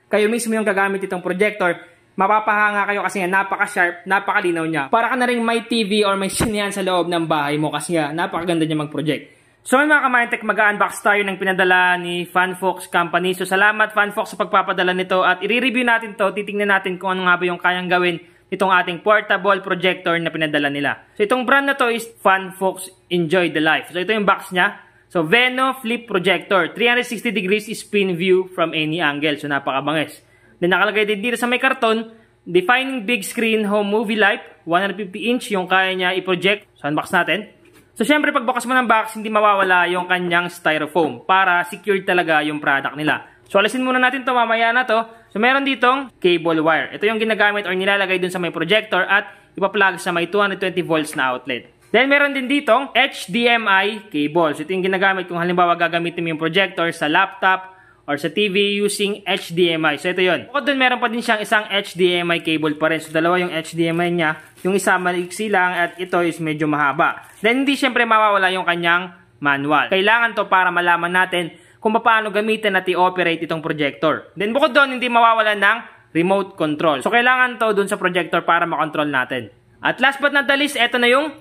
kayo mismo yung gagamit itong projector, mapapahanga kayo kasi nga napaka-sharp, napakalinaw niya. Para ka na rin may TV or may sinehan sa loob ng bahay mo kasi nga napakaganda niya mag-project. So mga ka-Mindtech, mag-unbox tayo ng pinadala ni Fanfox Company. So salamat Fanfox sa pagpapadala nito at i-review natin to, titingnan natin kung ano nga ba yung kayang gawin itong ating portable projector na pinadala nila. So itong brand na to is Fanfox Enjoy the Life. So ito yung box niya. So Veno Flip Projector, 360 degrees spin view from any angle. So napakabangis. Then nakalagay din dito sa may karton, defining big screen home movie light, 150-inch yung kaya niya i-project. So unbox natin. So syempre pagbukas mo ng box, hindi mawawala yung kanyang styrofoam para secure talaga yung product nila. So alisin muna natin to, mamaya na to. So meron ditong cable wire. Ito yung ginagamit or nilalagay dun sa may projector at ipa-plug sa may 220 volts na outlet. Then meron din ditong HDMI cable. So ito yung ginagamit kung halimbawa gagamitin mo yung projector sa laptop or sa TV using HDMI. So ito yun. Bukod dun, meron pa din siyang isang HDMI cable pa rin. So dalawa yung HDMI niya. Yung isa maliksi lang at ito is medyo mahaba. Then hindi syempre mawawala yung kanyang manual. Kailangan to para malaman natin kung paano gamitin at i-operate itong projector. Then bukod doon, hindi mawawala ng remote control. So kailangan to dun sa projector para makontrol natin. At last but not the least, ito na yung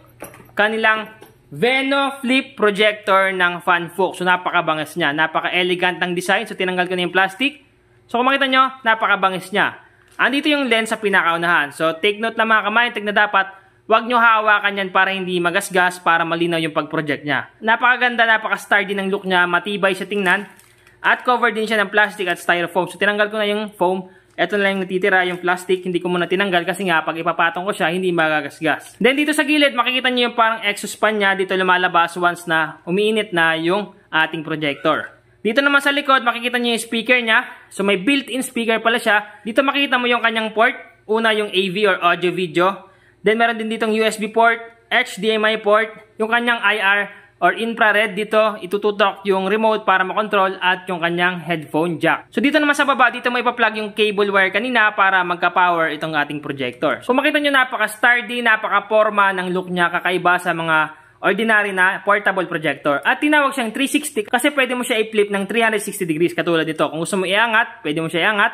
kanilang Veno Flip Projector ng Fanfox. So napakabangis niya. Napaka-elegant ng design. So tinanggal ko na yung plastic. So kung makita nyo, napakabangis niya. Andito yung lens sa pinakaunahan. So take note na mga ka-Mindtech na dapat wag nyo hawakan yan para hindi magasgas, para malinaw yung pag-project niya. Napakaganda, napaka-sturdy ng look niya. Matibay siya tingnan. At covered din siya ng plastic at styrofoam. So tinanggal ko na yung foam. Ito na lang natitira yung plastic, hindi ko muna tinanggal kasi nga pag ipapatong ko siya, hindi magagasgas. Then dito sa gilid, makikita niyo yung parang exhaust fan niya, dito lumalabas once na umiinit na yung ating projector. Dito naman sa likod, makikita niyo yung speaker niya. So may built-in speaker pala siya. Dito makikita mo yung kanyang port. Una yung AV or audio video. Then meron din ditong USB port, HDMI port, yung kanyang IR or infrared. Dito itututok yung remote para makontrol at yung kanyang headphone jack. So dito naman sa baba, dito mo ipa-plug yung cable wire kanina para magka-power itong ating projector. So makita nyo, napaka-sturdy, napaka-forma ng look niya, kakaiba sa mga ordinary na portable projector. At tinawag siyang 360 kasi pwede mo siya i-flip ng 360 degrees katulad nito. Kung gusto mo iangat, pwede mo siya iangat.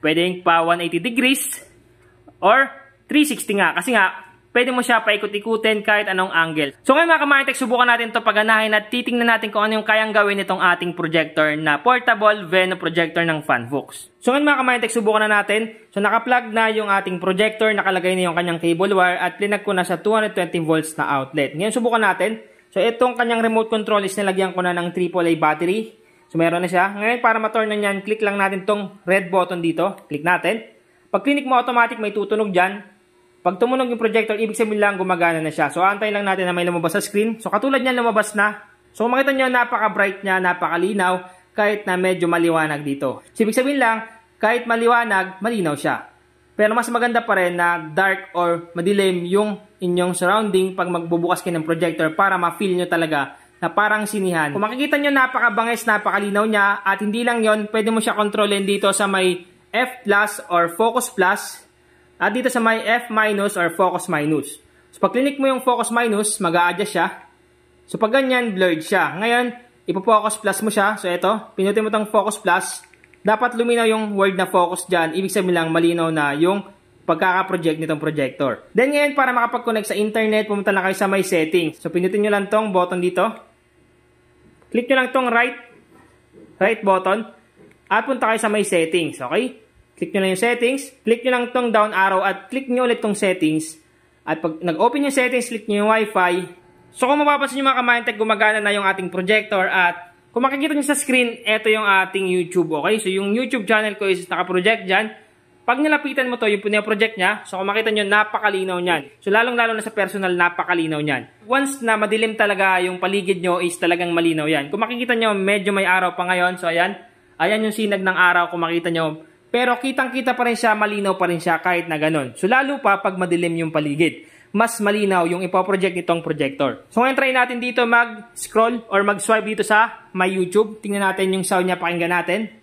Pwede pa 180 degrees or 360 nga kasi nga pwede mo siya paikot-ikutin kahit anong angle. So ngayon mga ka-Mindtech, subukan natin to pagganahin at titingnan natin kung ano yung kayang gawin nitong ating projector na portable Veno projector ng Fanfox. So ngayon mga ka-Mindtech, subukan na natin. So naka-plug na yung ating projector, nakalagay na yung kanyang cable wire at plinag ko na sa 220 volts na outlet. Ngayon subukan natin. So itong kanyang remote control is nilagyan ko na ng AAA battery. So meron na siya. Ngayon para ma-turn na yan, click lang natin tong red button dito. Click natin. Pag click mo, automatic may tutunog dyan. Pag tumunog yung projector, ibig sabihin lang gumagana na siya. So, antayin lang natin na may lumabas sa screen. So, katulad niyan, lumabas na. So, kung makita nyo, napaka-bright niya, napakalinaw, kahit na medyo maliwanag dito. So, ibig sabihin lang, kahit maliwanag, malinaw siya. Pero mas maganda pa rin na dark or madilim yung inyong surrounding pag magbubukas kayo ng projector para ma-feel nyo talaga na parang sinihan. Kung makikita nyo, napakabangis, napakalinaw niya. At hindi lang yon, pwede mo siya kontrolin dito sa may F plus or focus plus. At dito sa may F minus or focus minus. So pag click mo yung focus minus, mag-a-adjust siya. So pag ganyan, blurred siya. Ngayon, ipo-focus plus mo siya. So ito, pinutin mo tong focus plus. Dapat luminaw yung word na focus dyan. Ibig sabihin lang malinaw na yung pagkaka-project nitong projector. Then ngayon, para makapag-connect sa internet, pumunta lang kayo sa may settings. So pinutin nyo lang tong button dito. Click nyo lang tong right button. At punta kayo sa may settings. Okay? Click nyo lang yung settings, click nyo lang tong down arrow at click nyo ulit tong settings. At pag nag-open yung settings, click nyo yung Wi-Fi. So kung mapapansin nyo mga ka-Mindtech, gumagana na yung ating projector at kung makikita nyo sa screen, ito yung ating YouTube, okay? So yung YouTube channel ko is naka-project dyan. Pag nilapitan mo to, yung project nya, so kung makita nyo, napakalinaw nyan. So lalong-lalo na sa personal, napakalinaw nyan. Once na madilim talaga yung paligid nyo is talagang malinaw yan. Kung makikita nyo, medyo may araw pa ngayon. So ayan yung sinag ng araw kung makita nyo. Pero kitang-kita pa rin siya, malinaw pa rin siya kahit na ganun. So lalo pa pag madilim yung paligid. Mas malinaw yung ipoproject nitong projector. So ngayon try natin dito mag-scroll or mag-swipe dito sa my YouTube. Tingnan natin yung sound niya, pakinggan natin.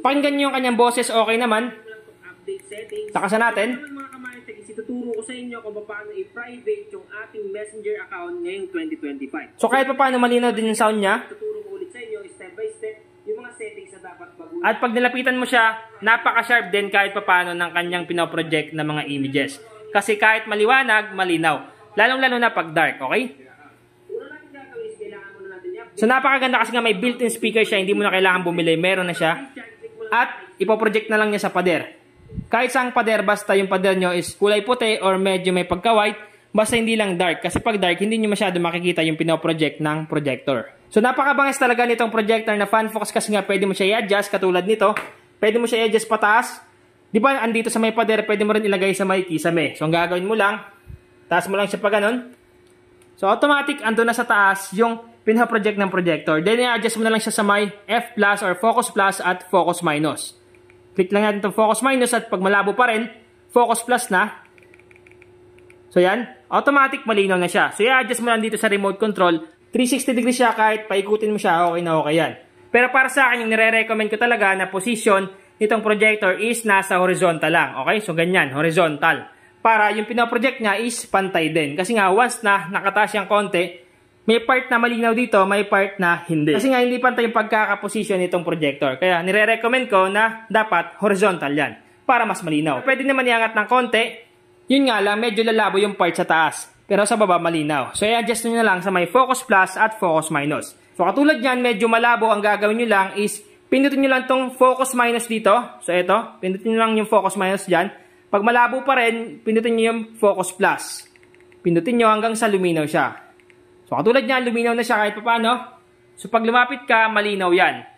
Pakinggan nyo yung kanyang boses, okay naman. Takasan natin. Ituturo ko sa inyo kung paano i-private yung ating Messenger account ngayong 2025. So kahit paano malinaw din yung sound niya. Tuturo ko ulit sa inyo step by step yung mga settings na dapat baguhin. At pag nilapitan mo siya, napaka-sharp din kahit papaano ng kanyang pinoproject na mga images. Kasi kahit maliwanag, malinaw. Lalong-lalo na pag dark, okay? Una natin gagawin is kailangan muna natin i-update. So napakaganda kasi nga may built-in speaker siya, hindi mo na kailangan bumili, meron na siya. At ipoproject na lang niya sa pader. Kahit saang pader, basta yung pader nyo is kulay puti or medyo may pagka-white, basta hindi lang dark. Kasi pag dark, hindi nyo masyado makikita yung pinoproject ng projector. So napakabangis talaga nitong projector na fan focus kasi nga pwede mo siya i-adjust katulad nito. Pwede mo siya i-adjust pataas. Di ba andito sa may pader, pwede mo rin ilagay sa may kisame. So ang gagawin mo lang, taas mo lang siya pa ganun. So automatic, ando na sa taas yung pinaproject ng projector. Then i-adjust mo na lang siya sa may F plus or focus plus at focus minus. Click lang natin itong focus minus at pag malabo pa rin, focus plus na. So yan, automatic malinaw na siya. So i-adjust mo lang dito sa remote control. 360 degrees siya, kahit paikutin mo siya, okay na okay yan. Pero para sa akin, yung nire-recommend ko talaga na position nitong projector is nasa horizontal lang. Okay, so ganyan, horizontal. Para yung pinaproject niya is pantay din. Kasi nga, once na nakataas yung konti, may part na malinaw dito, may part na hindi. Kasi nga, hindi pantay yung pagkakaposition nitong projector. Kaya nire-recommend ko na dapat horizontal yan. Para mas malinaw. Pwede naman iangat ng konti. Yun nga lang, medyo lalabo yung part sa taas. Pero sa baba, malinaw. So, i-adjust nyo na lang sa may focus plus at focus minus. So, katulad yan, medyo malabo. Ang gagawin nyo lang is, pindutin nyo lang tong focus minus dito. So, ito. Pindutin nyo lang yung focus minus dyan. Pag malabo pa rin, pindutin nyo yung focus plus. Pindutin nyo hanggang sa luminaw siya. So, katulad yan, luminaw na siya kahit paano. So, pag lumapit ka, malinaw yan.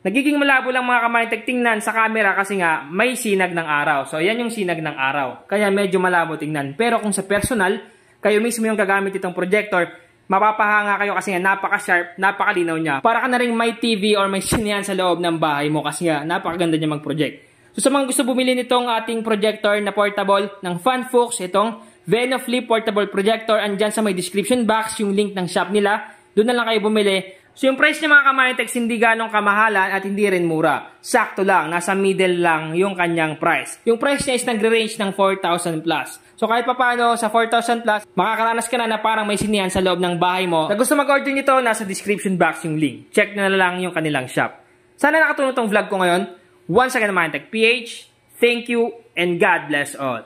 Nagiging malabo lang mga kamanitek tingnan sa camera kasi nga may sinag ng araw. So, yan yung sinag ng araw. Kaya medyo malabo tingnan. Pero kung sa personal, kayo mismo yung gagamit itong projector, mapapahanga kayo kasi nga napaka-sharp, napakalinaw niya. Para ka na rin may TV or may sinehan sa loob ng bahay mo kasi nga napakaganda niya mag-project. So, sa mga gusto bumili nitong ating projector na portable ng Fanfox, itong Venoflip Portable Projector, andyan sa may description box yung link ng shop nila. Doon na lang kayo bumili. So yung price niya mga kamanitex hindi ganong kamahalan at hindi rin mura. Sakto lang, nasa middle lang yung kanyang price. Yung price niya is nagre-range ng 4,000 plus. So kahit papano sa 4,000 plus, makakaranas ka na parang may sinihan sa loob ng bahay mo. Kung gusto mag-order nito, nasa description box yung link. Check na lang yung kanilang shop. Sana nakatulong tong vlog ko ngayon. Once again, Manitech PH, thank you and God bless all.